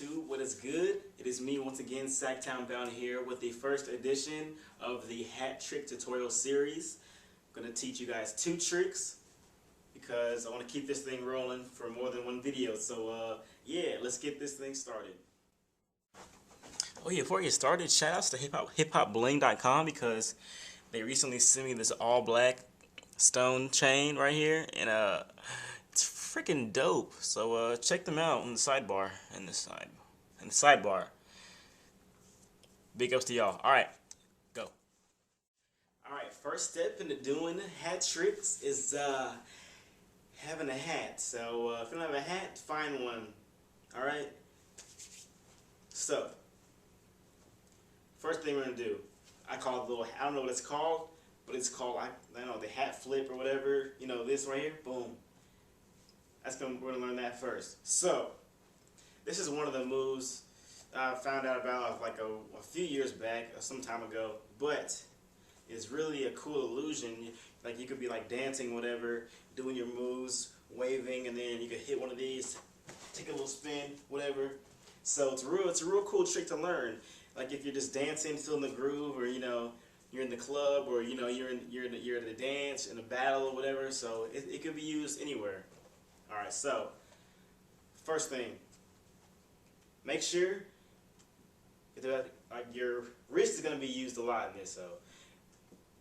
YouTube, what is good? It is me once again, Sacktown Bound here with the first edition of the hat trick tutorial series. I'm going to teach you guys 2 tricks because I want to keep this thing rolling for more than one video. So yeah, let's get this thing started. Oh yeah, before we get started, shout outs to hiphopbling.com because they recently sent me this all black stone chain right here, and it's freaking dope. So check them out in the sidebar, in the sidebar. Big ups to y'all. All right, go. All right, first step into doing hat tricks is having a hat. So if you don't have a hat, find one. All right. So first thing we're gonna do, I call it the little. I don't know what it's called, but it's called I don't know, the hat flip or whatever. You know, this right here. Boom. We're gonna learn that first. So this is one of the moves I found out about like a few years back, some time ago, but it's really a cool illusion. Like you could be like dancing, whatever, doing your moves, waving, and then you could hit one of these, take a little spin, whatever. So it's a real cool trick to learn. Like if you're just dancing, feeling the groove, or you know, you're in the club, or you know, you're at a dance, in a battle, or whatever. So it could be used anywhere. All right. So first thing, make sure like your wrist is going to be used a lot in this. So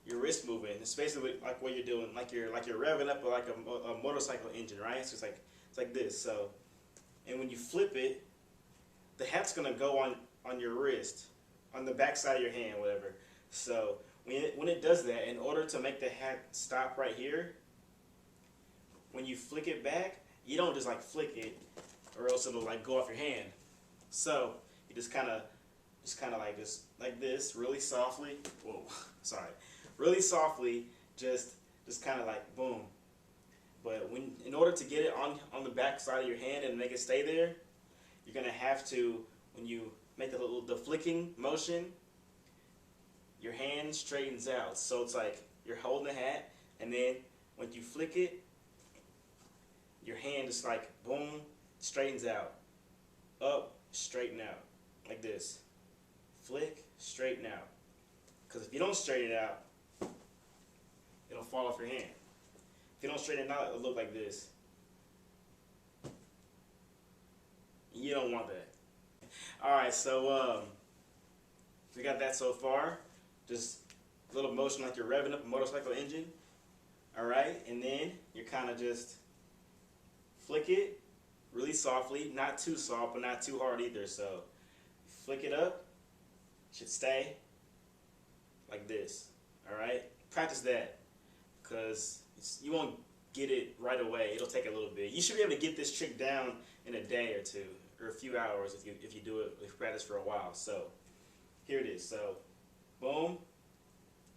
your wrist movement, it's basically like what you're doing, like you're revving up like a motorcycle engine, right? So it's like this. So, and when you flip it, the hat's going to go on your wrist, on the back side of your hand, whatever. So when it does that, in order to make the hat stop right here, when you flick it back, you don't just like flick it, or else it'll like go off your hand. So you just kind of like this, really softly. Whoa, sorry, really softly. Just kind of like boom. But in order to get it on the back side of your hand and make it stay there, you're gonna have to, when you make the flicking motion, your hand straightens out. So it's like you're holding the hat, and then when you flick it, your hand just like boom, straightens out, up, straighten out, like this. Flick, straighten out. Because if you don't straighten it out, it'll fall off your hand. If you don't straighten it out, it'll look like this. You don't want that. Alright, so we got that so far. Just a little motion like you're revving up a motorcycle engine. Alright, and then you're kind of just flick it really softly, not too soft, but not too hard either. So flick it up, should stay like this. Alright, practice that, because you won't get it right away. It'll take a little bit. You should be able to get this trick down in a day or two, or a few hours if you do it, if you practice for a while. So here it is. So boom,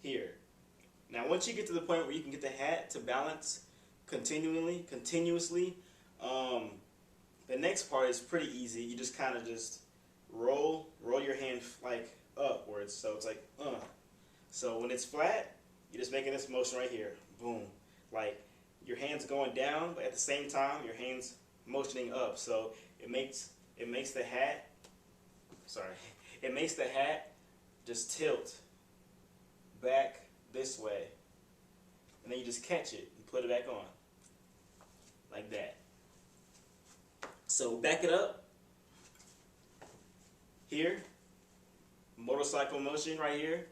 here. Now once you get to the point where you can get the hat to balance continuously, the next part is pretty easy. You just kind of just roll your hand like upwards. So it's like So when it's flat, you're just making this motion right here. Boom. Like your hand's going down, but at the same time your hand's motioning up. So it makes the hat, it makes the hat just tilt back this way. And then you just catch it and put it back on. Like that. So back it up. Here. Motorcycle motion right here.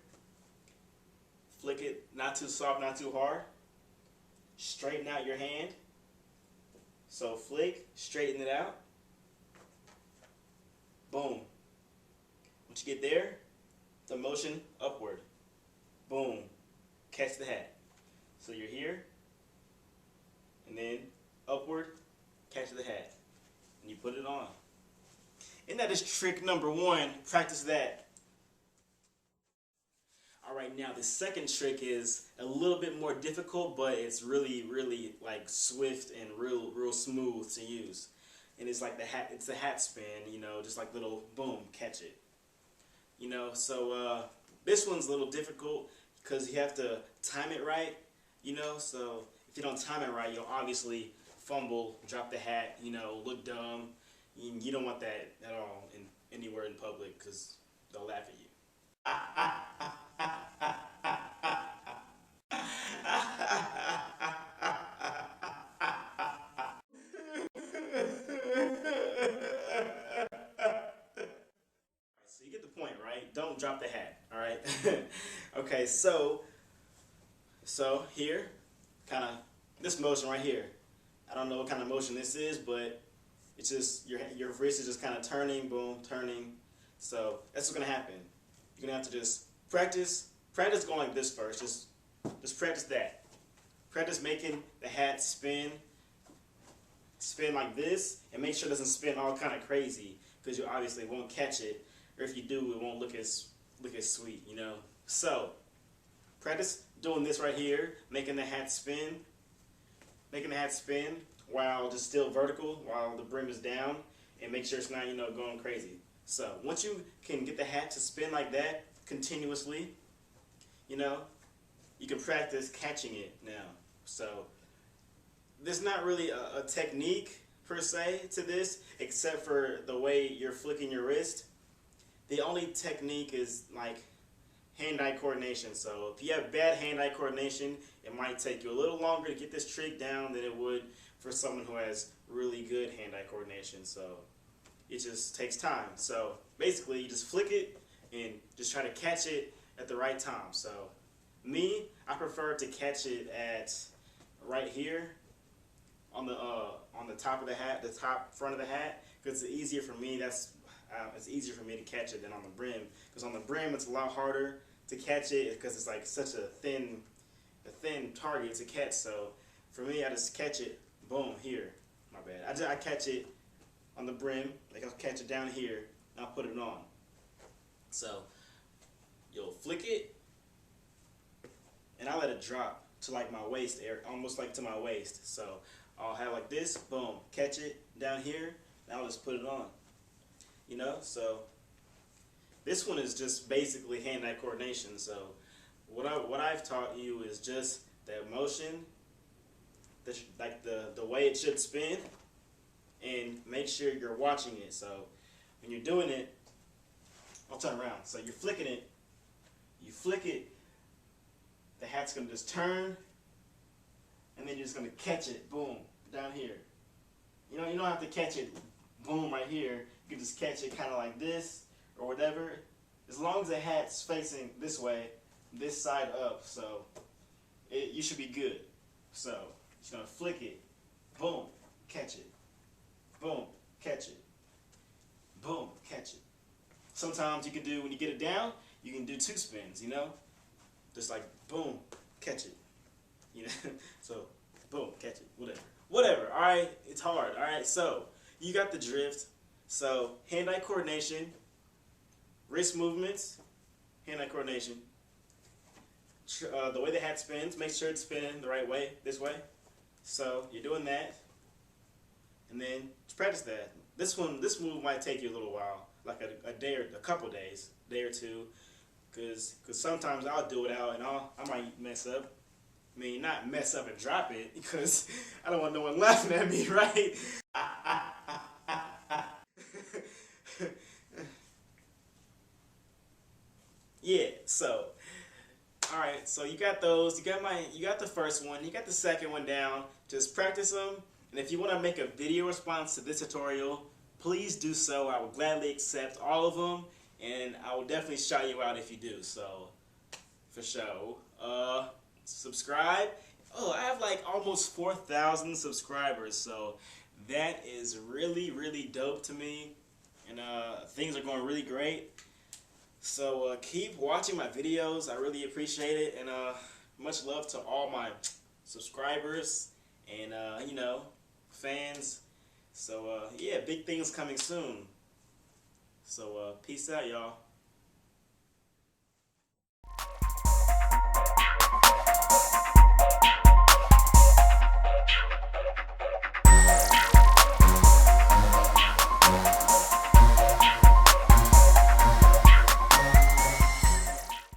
Flick it, not too soft, not too hard. Straighten out your hand. So flick, straighten it out. Boom. Once you get there, the motion upward. Boom. Catch the hat. So you're here, and then upward, catch the hat. And you put it on. And that is trick number 1. Practice that. Alright, now the second trick is a little bit more difficult, but it's really like swift and real smooth to use. And it's like it's a hat spin, you know, just like little boom, catch it. You know, so this one's a little difficult because you have to time it right, you know. So if you don't time it right, you'll obviously fumble, drop the hat, you know, look dumb, You don't want that at all anywhere in public because they'll laugh at you. So you get the point, right? Don't drop the hat, all right? Okay, so here, kind of this motion right here. I don't know what kind of motion this is, but it's just your wrist is just kind of turning, boom, turning. So that's what's gonna happen. You're gonna have to just practice going like this first. Just practice that. Practice making the hat spin like this, and make sure it doesn't spin all kind of crazy, because you obviously won't catch it, or if you do, it won't look as sweet, you know. So practice doing this right here, making the hat spin while just still vertical, while the brim is down, and make sure it's not, you know, going crazy. So once you can get the hat to spin like that continuously, you know, you can practice catching it now. So there's not really a technique per se to this, except for the way you're flicking your wrist. The only technique is like hand-eye coordination. So if you have bad hand-eye coordination, it might take you a little longer to get this trick down than it would for someone who has really good hand-eye coordination. So it just takes time. So basically, you just flick it and just try to catch it at the right time. So me, I prefer to catch it at right here on the top of the hat, the top front of the hat, because it's easier for me. It's easier for me to catch it than on the brim, because on the brim it's a lot harder to catch it because it's like such a thin target to catch. So for me, I just catch it, boom, here. My bad. I catch it on the brim, like I'll catch it down here, and I'll put it on. So you'll flick it, and I let it drop to like my waist area, almost like to my waist. So I'll have like this, boom, catch it down here, and I'll just put it on. You know, so this one is just basically hand-eye coordination. So what I've taught you is just that motion, like the way it should spin, and make sure you're watching it. So when you're doing it, I'll turn around. So you're flicking it, you flick it, the hat's gonna just turn, and then you're just gonna catch it, boom, down here. You know, you don't have to catch it, boom, right here. You can just catch it kind of like this or whatever, as long as the hat's facing this way, this side up. So you should be good. So you're just gonna flick it, boom, catch it, boom, catch it, boom, catch it. Sometimes you can do, when you get it down, you can do 2 spins, you know, just like boom, catch it, you know. So boom, catch it, whatever. All right, it's hard. All right, so you got the drift. So hand-eye coordination, wrist movements, hand-eye coordination. The way the hat spins, make sure it's spinning the right way, this way. So you're doing that, and then just practice that. This move might take you a little while, like a day or a couple days, day or two, because sometimes I'll do it out and I might mess up. I mean, not mess up and drop it, because I don't want no one laughing at me, right? Yeah, so alright, so you got those, you got the first one, you got the second one down. Just practice them, and if you want to make a video response to this tutorial, please do so. I will gladly accept all of them, and I will definitely shout you out if you do. So for sure, subscribe. Oh, I have like almost 4,000 subscribers, so that is really dope to me, and things are going really great. So keep watching my videos. I really appreciate it, and much love to all my subscribers and you know, fans. So yeah, big things coming soon. So peace out, y'all.